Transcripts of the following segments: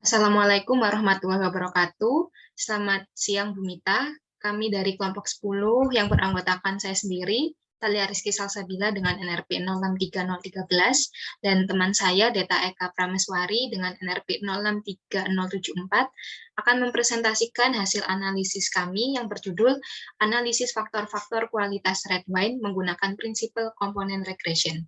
Assalamualaikum warahmatullahi wabarakatuh. Selamat siang, Bu Mita. Kami dari kelompok 10 yang beranggotakan saya sendiri, Talia Rizky Salsabila dengan NRP 063013, dan teman saya, Deta Eka Prameswari dengan NRP 063074, akan mempresentasikan hasil analisis kami yang berjudul Analisis Faktor-Faktor Kualitas Red Wine menggunakan Prinsipal Komponen Regression.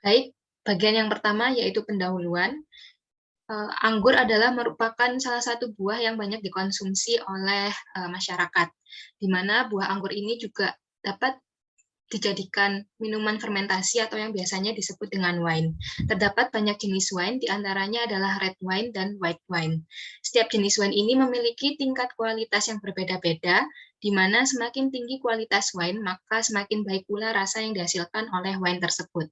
Baik, bagian yang pertama yaitu pendahuluan. Anggur adalah merupakan salah satu buah yang banyak dikonsumsi oleh masyarakat, di mana buah anggur ini juga dapat dijadikan minuman fermentasi atau yang biasanya disebut dengan wine. Terdapat banyak jenis wine, diantaranya adalah red wine dan white wine. Setiap jenis wine ini memiliki tingkat kualitas yang berbeda-beda, di mana semakin tinggi kualitas wine, maka semakin baik pula rasa yang dihasilkan oleh wine tersebut.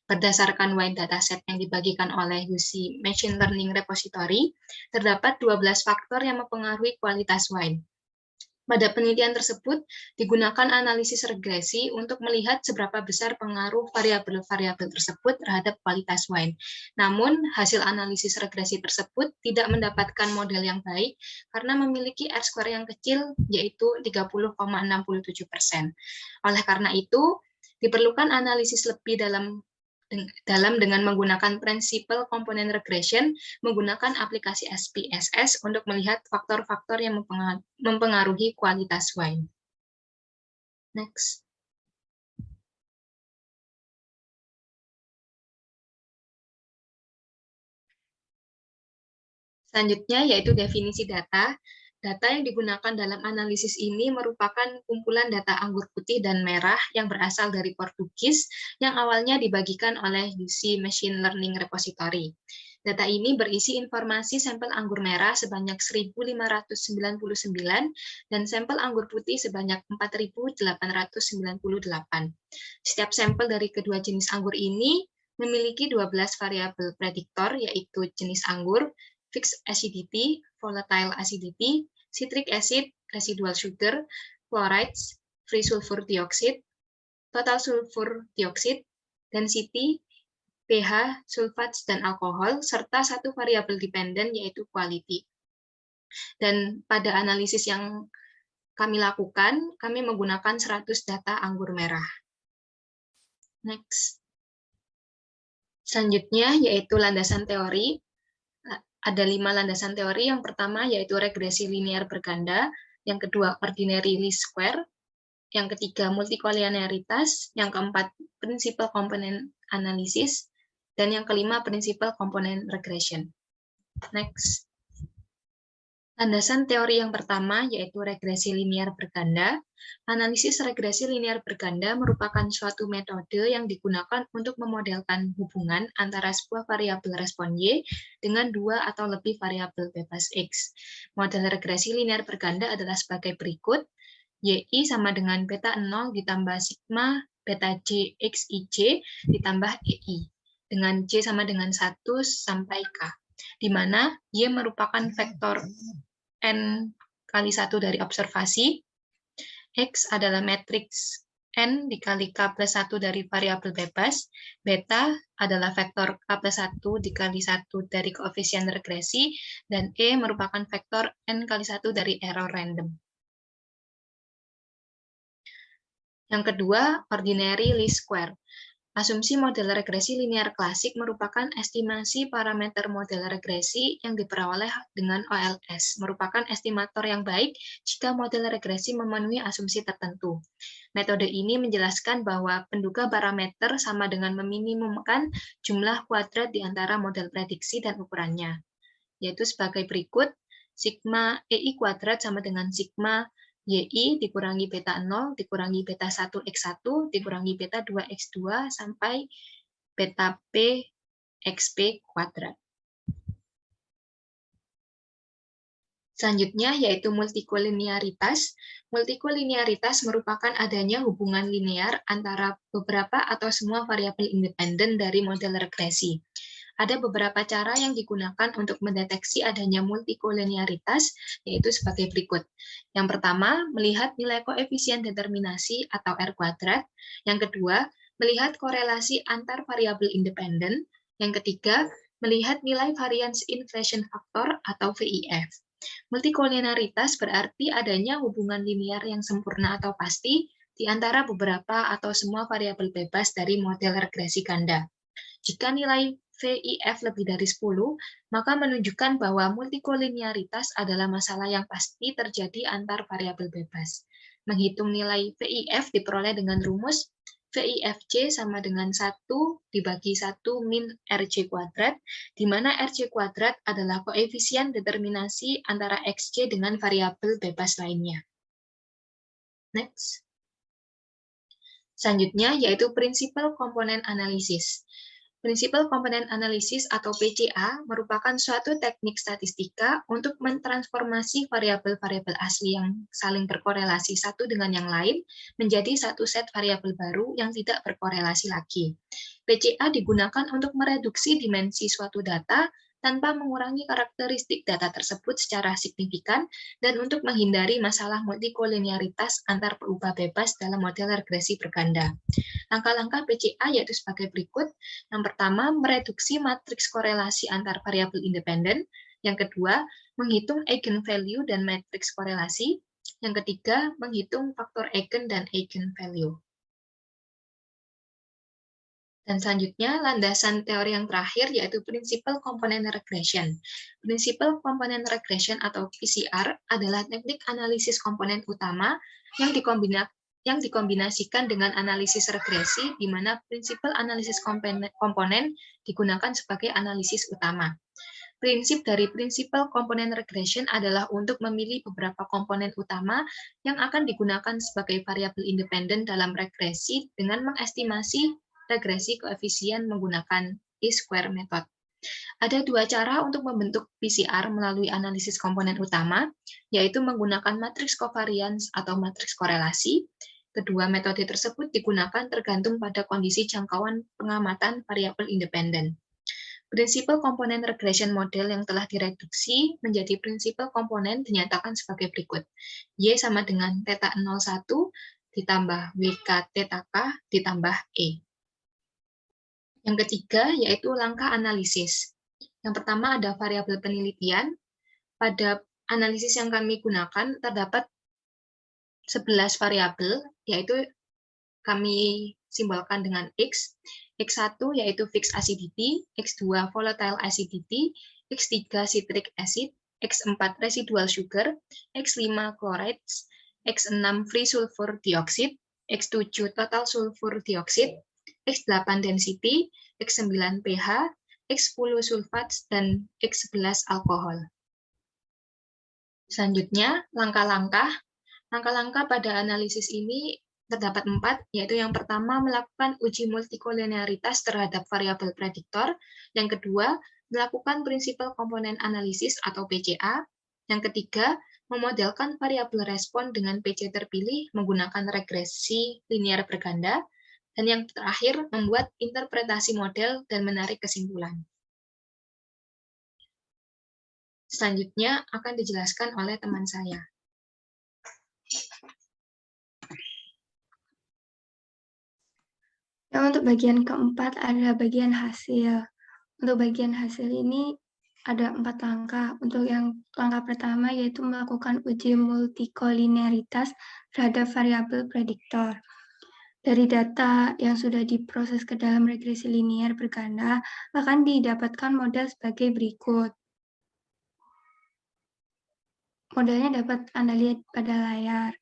Berdasarkan wine dataset yang dibagikan oleh UC Machine Learning Repository, terdapat 12 faktor yang mempengaruhi kualitas wine. Pada penelitian tersebut, digunakan analisis regresi untuk melihat seberapa besar pengaruh variabel-variabel tersebut terhadap kualitas wine. Namun, hasil analisis regresi tersebut tidak mendapatkan model yang baik karena memiliki R-square yang kecil, yaitu 30,67%. Oleh karena itu, diperlukan analisis lebih dalam dengan menggunakan prinsipal komponen regression, menggunakan aplikasi SPSS untuk melihat faktor-faktor yang mempengaruhi kualitas wine. Next. Selanjutnya yaitu definisi data. Data yang digunakan dalam analisis ini merupakan kumpulan data anggur putih dan merah yang berasal dari Portugis yang awalnya dibagikan oleh UC Machine Learning Repository. Data ini berisi informasi sampel anggur merah sebanyak 1.599 dan sampel anggur putih sebanyak 4.898. Setiap sampel dari kedua jenis anggur ini memiliki 12 variabel prediktor, yaitu jenis anggur, fixed acidity, volatile acidity, citric acid, residual sugar, chlorides, free sulfur dioxide, total sulfur dioxide, density, pH, sulfats, dan alkohol, serta satu variabel dependen yaitu quality. Dan pada analisis yang kami lakukan, kami menggunakan 100 data anggur merah. Next. Selanjutnya yaitu landasan teori. Ada 5 landasan teori. Yang pertama yaitu regresi linear berganda, yang kedua ordinary least square, yang ketiga multikolinearitas, yang keempat prinsipal komponen analisis, dan yang kelima prinsipal komponen regression. Next. Landasan teori yang pertama yaitu regresi linear berganda. Analisis regresi linear berganda merupakan suatu metode yang digunakan untuk memodelkan hubungan antara sebuah variabel respon Y dengan 2 atau lebih variabel bebas X. Model regresi linear berganda adalah sebagai berikut. YI sama dengan beta 0 ditambah sigma beta J XIJ ditambah EI, dengan J sama dengan 1 sampai K, di mana Y merupakan vektor N kali 1 dari observasi, X adalah matriks N dikali K plus 1 dari variabel bebas, beta adalah vektor K plus 1 dikali 1 dari koefisien regresi, dan E merupakan vektor N kali 1 dari error random. Yang kedua, ordinary least square. Asumsi model regresi linear klasik merupakan estimasi parameter model regresi yang diperoleh dengan OLS, merupakan estimator yang baik jika model regresi memenuhi asumsi tertentu. Metode ini menjelaskan bahwa penduga parameter sama dengan meminimumkan jumlah kuadrat di antara model prediksi dan ukurannya, yaitu sebagai berikut: sigma EI kuadrat sama dengan sigma YI dikurangi beta 0 dikurangi beta 1x1 dikurangi beta 2x2 sampai beta P XP kuadrat. Selanjutnya yaitu multikolinearitas. Multikolinearitas merupakan adanya hubungan linear antara beberapa atau semua variabel independen dari model regresi. Ada beberapa cara yang digunakan untuk mendeteksi adanya multikolinearitas, yaitu sebagai berikut. Yang pertama, melihat nilai koefisien determinasi atau R kuadrat. Yang kedua, melihat korelasi antar variabel independen. Yang ketiga, melihat nilai variance inflation factor atau VIF. Multikolinearitas berarti adanya hubungan linear yang sempurna atau pasti di antara beberapa atau semua variabel bebas dari model regresi ganda. Jika nilai VIF lebih dari 10, maka menunjukkan bahwa multikolinearitas adalah masalah yang pasti terjadi antar variabel bebas. Menghitung nilai VIF diperoleh dengan rumus VIFJ sama dengan 1 dibagi 1 min RJ kuadrat, di mana RJ kuadrat adalah koefisien determinasi antara XJ dengan variabel bebas lainnya. Next. Selanjutnya yaitu prinsipal komponen analisis. Prinsipal komponen analisis atau PCA merupakan suatu teknik statistika untuk mentransformasi variabel-variabel asli yang saling berkorelasi satu dengan yang lain menjadi satu set variabel baru yang tidak berkorelasi lagi. PCA digunakan untuk mereduksi dimensi suatu data tanpa mengurangi karakteristik data tersebut secara signifikan dan untuk menghindari masalah multikolinearitas antar perubah bebas dalam model regresi berganda. Langkah-langkah PCA yaitu sebagai berikut. Yang pertama, mereduksi matriks korelasi antar variabel independen. Yang kedua, menghitung eigenvalue dan matriks korelasi. Yang ketiga, menghitung faktor eigen dan eigenvalue. Dan selanjutnya, landasan teori yang terakhir yaitu Principal Component Regression. Principal Component Regression atau PCR adalah teknik analisis komponen utama yang dikombinasikan dengan analisis regresi, di mana prinsipal analisis komponen digunakan sebagai analisis utama. Prinsip dari Principal Component Regression adalah untuk memilih beberapa komponen utama yang akan digunakan sebagai variabel independen dalam regresi dengan mengestimasi regresi koefisien menggunakan E-square method. Ada dua cara untuk membentuk PCR melalui analisis komponen utama, yaitu menggunakan matriks covariance atau matriks korelasi. Kedua metode tersebut digunakan tergantung pada kondisi jangkauan pengamatan variabel independen. Prinsipal komponen regression model yang telah direduksi menjadi prinsipal komponen dinyatakan sebagai berikut. Y sama dengan theta 01 ditambah WK theta K ditambah E. Yang ketiga, yaitu langkah analisis. Yang pertama ada variabel penelitian. Pada analisis yang kami gunakan, terdapat 11 variabel, yaitu kami simbolkan dengan X. X1 yaitu fixed acidity, X2 volatile acidity, X3 citric acid, X4 residual sugar, X5 chlorides, X6 free sulfur dioxide, X7 total sulfur dioxide, X8 density, X9 pH, X10 sulfats, dan X11 alkohol. Selanjutnya, langkah-langkah. Langkah-langkah pada analisis ini terdapat 4, yaitu yang pertama melakukan uji multikolinearitas terhadap variabel prediktor, yang kedua melakukan prinsipal komponen analisis atau PCA, yang ketiga memodelkan variabel respon dengan PC terpilih menggunakan regresi linear berganda, dan yang terakhir membuat interpretasi model dan menarik kesimpulan. Selanjutnya akan dijelaskan oleh teman saya. Nah, untuk bagian keempat ada bagian hasil. Untuk bagian hasil ini ada 4 langkah. Untuk yang langkah pertama yaitu melakukan uji multikolinearitas terhadap variabel prediktor. Dari data yang sudah diproses ke dalam regresi linear berganda akan didapatkan model sebagai berikut. Modelnya dapat Anda lihat pada layar.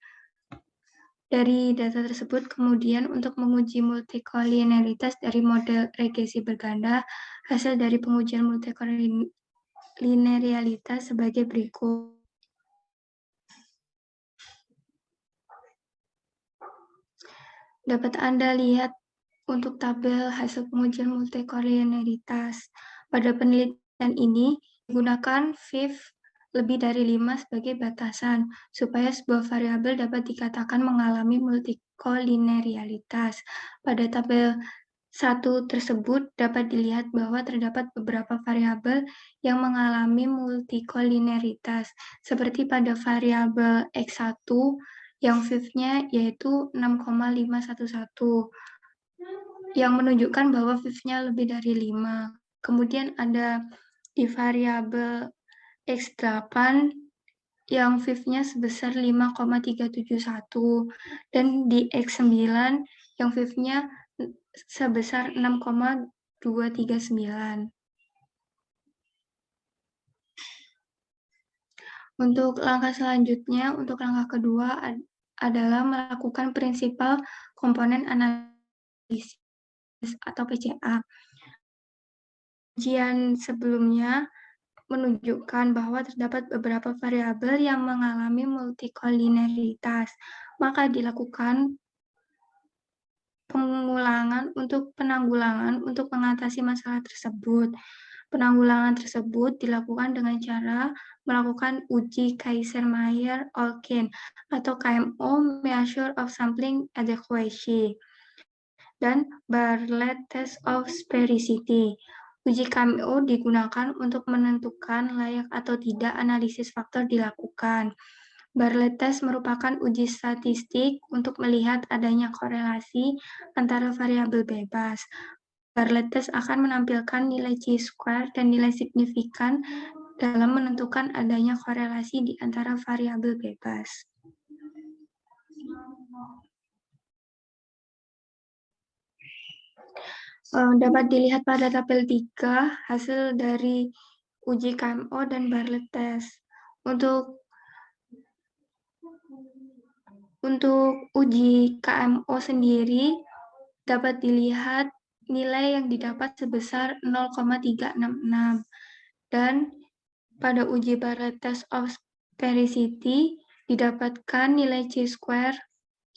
Dari data tersebut, kemudian untuk menguji multikolinearitas dari model regresi berganda, hasil dari pengujian multikolinearitas sebagai berikut. Dapat Anda lihat untuk tabel hasil pengujian multikolinearitas. Pada penelitian ini, digunakan VIF lebih dari 5 sebagai batasan, supaya sebuah variabel dapat dikatakan mengalami multikolinearitas. Pada tabel tersebut dapat dilihat bahwa terdapat beberapa variabel yang mengalami multikolineritas, seperti pada variabel X1 yang fifth-nya yaitu 6,511, yang menunjukkan bahwa fifth-nya lebih dari 5. Kemudian ada di variabel X8 yang fifth-nya sebesar 5,371, dan di X9 yang fifth-nya sebesar 6,239. Untuk langkah selanjutnya, untuk langkah kedua adalah melakukan prinsipal komponen analisis atau PCA. Ujian sebelumnya menunjukkan bahwa terdapat beberapa variabel yang mengalami multikolineritas, maka dilakukan penanggulangan untuk mengatasi masalah tersebut. Penanggulangan tersebut dilakukan dengan cara melakukan uji Kaiser-Meyer-Olkin atau KMO (Measure of Sampling Adequacy) dan Bartlett Test of Sphericity. Uji KMO digunakan untuk menentukan layak atau tidak analisis faktor dilakukan. Bartlett Test merupakan uji statistik untuk melihat adanya korelasi antara variabel bebas. Bartlett Test akan menampilkan nilai chi-square dan nilai signifikan dalam menentukan adanya korelasi di antara variabel bebas. Dapat dilihat pada tabel 3 hasil dari uji KMO dan Bartlett Test. Untuk uji KMO sendiri dapat dilihat nilai yang didapat sebesar 0,366, dan pada uji Bartlett Test of Sphericity didapatkan nilai chi-square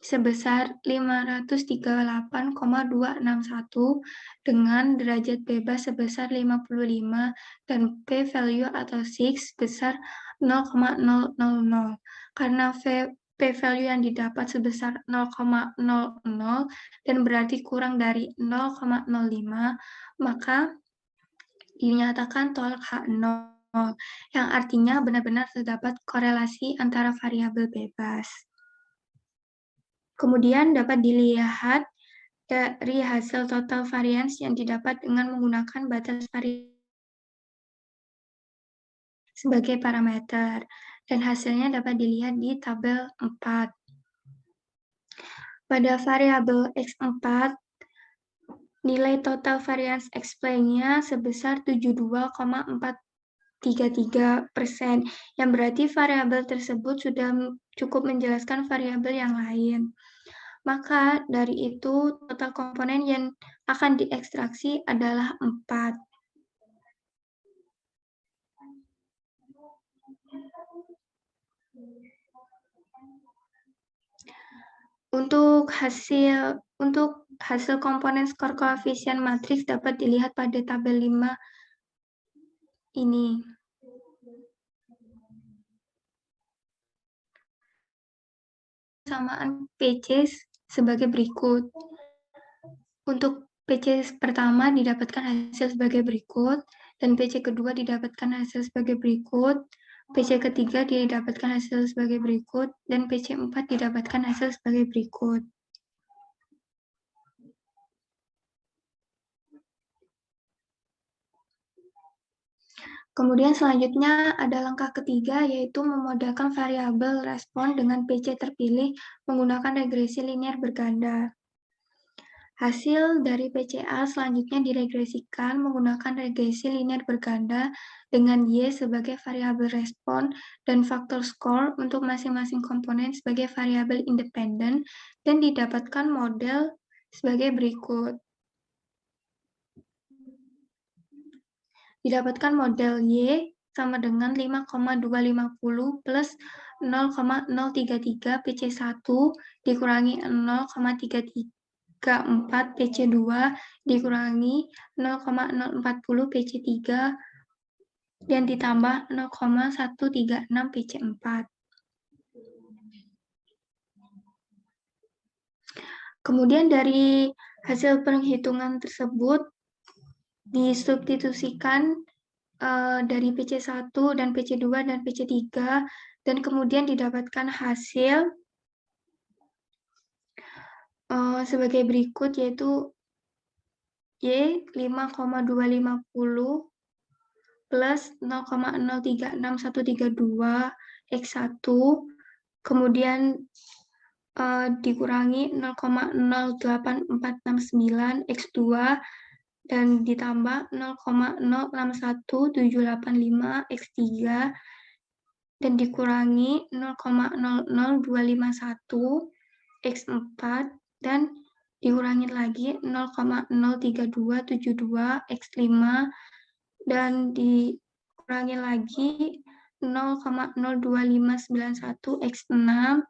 sebesar 538,261 dengan derajat bebas sebesar 55 dan p-value atau 6 sebesar 0,000. Karena p-value yang didapat sebesar 0,00 dan berarti kurang dari 0,05, maka dinyatakan tolak H0, yang artinya benar-benar terdapat korelasi antara variabel bebas. Kemudian dapat dilihat dari hasil total variance yang didapat dengan menggunakan batas variasi sebagai parameter, dan hasilnya dapat dilihat di tabel 4. Pada variabel X4, nilai total variance explain-nya sebesar 72,433%, yang berarti variabel tersebut sudah cukup menjelaskan variabel yang lain. Maka dari itu, total komponen yang akan diekstraksi adalah 4. Untuk hasil komponen skor koefisien matriks dapat dilihat pada tabel 5 ini. Persamaan PC sebagai berikut. Untuk PC pertama didapatkan hasil sebagai berikut, dan PC kedua didapatkan hasil sebagai berikut, PC ketiga didapatkan hasil sebagai berikut, dan PC 4 didapatkan hasil sebagai berikut. Kemudian selanjutnya ada langkah ketiga, yaitu memodelkan variabel respon dengan PC terpilih menggunakan regresi linear berganda. Hasil dari PCA selanjutnya diregresikan menggunakan regresi linear berganda dengan Y sebagai variabel respon dan faktor skor untuk masing-masing komponen sebagai variabel independen, dan didapatkan model sebagai berikut. Didapatkan model Y sama dengan 5,250 plus 0,033 PC1 dikurangi 0,334 PC2 dikurangi 0,040 PC3 dan ditambah 0,136 PC4. Kemudian dari Hasil perhitungan tersebut disubstitusikan dari PC1 dan PC2 dan PC3 dan kemudian didapatkan hasil sebagai berikut, yaitu Y 5,250 plus 0,036132 X1, kemudian dikurangi 0,08469 X2, dan ditambah 0,061785 X3, dan dikurangi 0,00251 X4, dan dikurangi lagi 0,03272 X5, dan dikurangi lagi 0,02591 X6,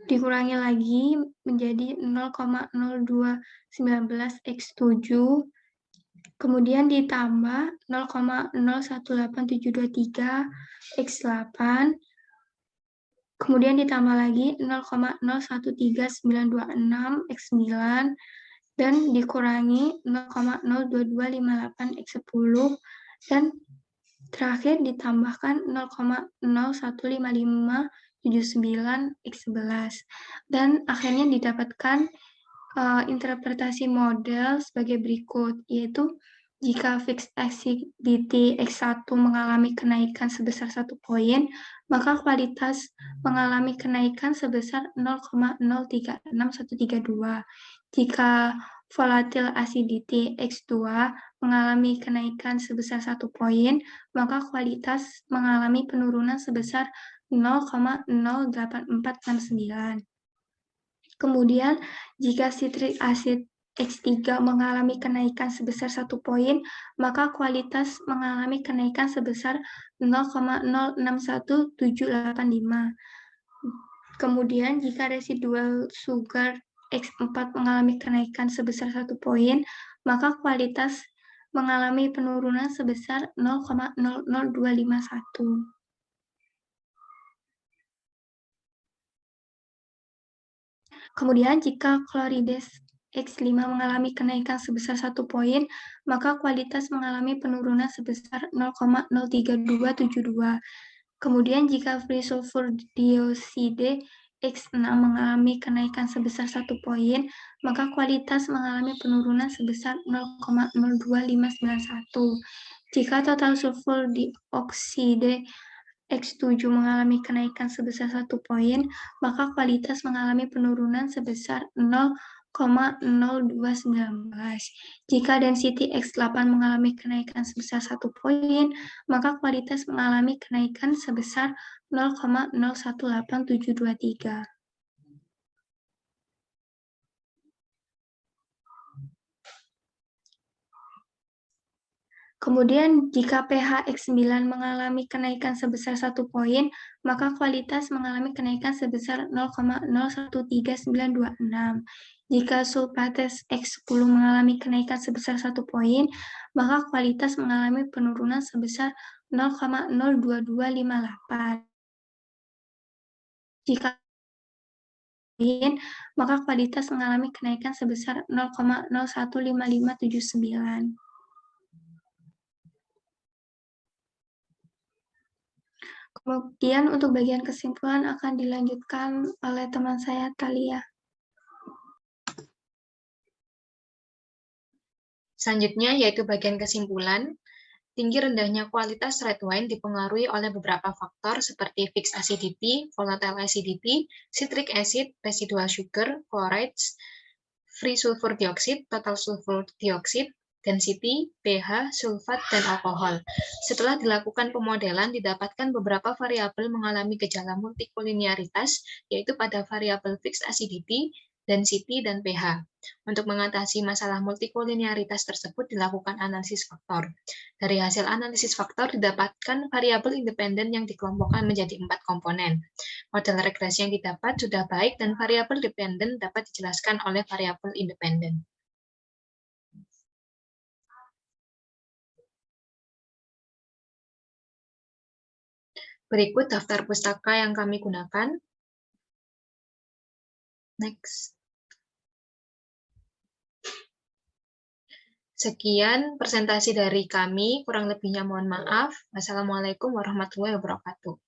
dikurangi lagi menjadi 0,0219 X7, kemudian ditambah 0,018723 X8, kemudian ditambah lagi 0,013926 X9, dan dikurangi 0,02258 X10, dan terakhir ditambahkan 0,015579 X11. Dan akhirnya didapatkan interpretasi model sebagai berikut, yaitu jika fixed acidity X1 mengalami kenaikan sebesar 1 poin, maka kualitas mengalami kenaikan sebesar 0,036132. Jika volatile acidity X2 mengalami kenaikan sebesar 1 poin, maka kualitas mengalami penurunan sebesar 0,08469. Kemudian, jika citric acid X3 mengalami kenaikan sebesar 1 poin, maka kualitas mengalami kenaikan sebesar 0,061785. Kemudian, jika residual sugar X4 mengalami kenaikan sebesar 1 poin, maka kualitas mengalami penurunan sebesar 0,00251. Kemudian, jika chlorides X5 mengalami kenaikan sebesar 1 poin, maka kualitas mengalami penurunan sebesar 0,03272. Kemudian, jika free sulfur dioksida X6 mengalami kenaikan sebesar 1 poin, maka kualitas mengalami penurunan sebesar 0,02591. Jika total sulfur dioksida X7 mengalami kenaikan sebesar 1 poin, maka kualitas mengalami penurunan sebesar 0,0219. Jika density X8 mengalami kenaikan sebesar 1 poin, maka kualitas mengalami kenaikan sebesar 0,018723. Kemudian, jika pH X9 mengalami kenaikan sebesar 1 poin, maka kualitas mengalami kenaikan sebesar 0,013926. Jika sulfates X10 mengalami kenaikan sebesar 1 poin, maka kualitas mengalami penurunan sebesar 0,02258. Jika maka kualitas mengalami kenaikan sebesar 0,015579. Kemudian untuk bagian kesimpulan akan dilanjutkan oleh teman saya, Thalia. Selanjutnya yaitu bagian kesimpulan. Tinggi rendahnya kualitas red wine dipengaruhi oleh beberapa faktor seperti fixed acidity, volatile acidity, citric acid, residual sugar, chlorides, free sulfur dioxide, total sulfur dioxide, density, pH, sulfat, dan alkohol. Setelah dilakukan pemodelan, didapatkan beberapa variabel mengalami gejala multikulinearitas, yaitu pada variabel fixed acidity, density, dan pH. Untuk mengatasi masalah multikulinearitas tersebut dilakukan analisis faktor. Dari hasil analisis faktor didapatkan variabel independen yang dikelompokkan menjadi 4 komponen. Model regresi yang didapat sudah baik dan variabel dependen dapat dijelaskan oleh variabel independen. Berikut daftar pustaka yang kami gunakan. Next. Sekian presentasi dari kami, kurang lebihnya mohon maaf. Wassalamualaikum warahmatullahi wabarakatuh.